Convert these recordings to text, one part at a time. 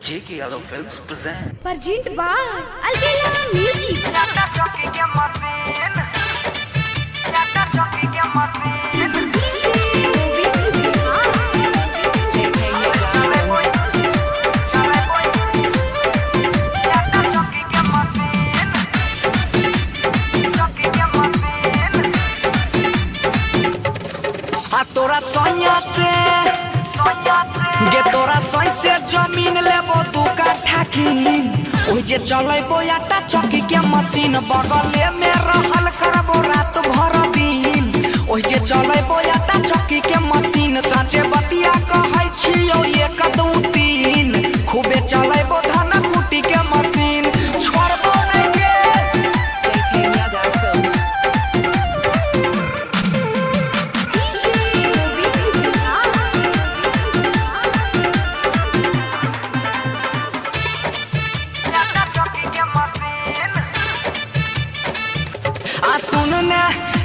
J.K. Yadav Films present. Present by Albela Music. तोरा सोया से गे तोरा सोई से जमीन लेबो दू काठा कीन ओइ जे चलेबो आटा चक्की के मशीन बगले में रहल करबो रात भर दिन ओइ जे चलेबो आटा चक्की के मशीन साचे बतिया कहै छियौ 1 2 3 खूबे चलेबो धान कुटी के मशीन छोड़बो नै के J.K. Yadav Films. सुनने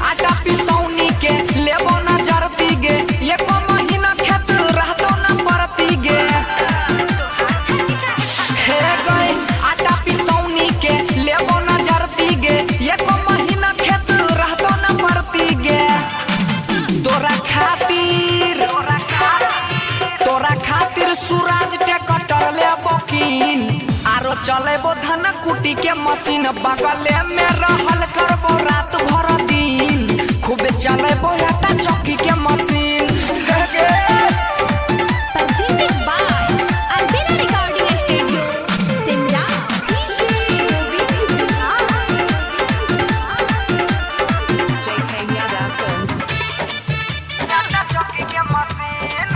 आटा पिसौनी के लेबो न जरती गे एको महीना खेत रहतो न परती गे हे गए आटा पिसौनी के लेबो न जरती गे एको महीना खेत रहतो न परती गे तोरा खातिर सूरज के कटर लेबो कीन आरो चलेबो धान कुटी के मशीन बगले में रहल करबो रात भर दिन खूबे चलेबो आटा चक्की के machine Presented by Albela Recording Studio, Simla. J.K. Yadav Films. आटा चक्की के मशीन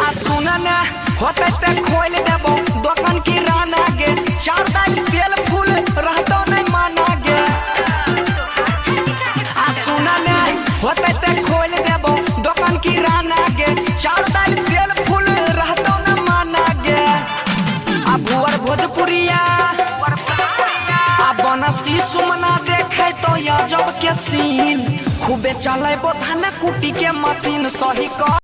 आ सुनने होते ते खोल देबो दुकान की राना गे 4 दाल तेल फूल रहतो नहीं माना गे आ सुनने होते ते खोल देबो दुकान की राना गे 4 दाल तेल फूल रहतो न माना गे आ भुवर भोजपुरिया आ बनसी सुमना देखे तो या जब के सीन खूबे चलेबो धान कुटी के मशीन सही कर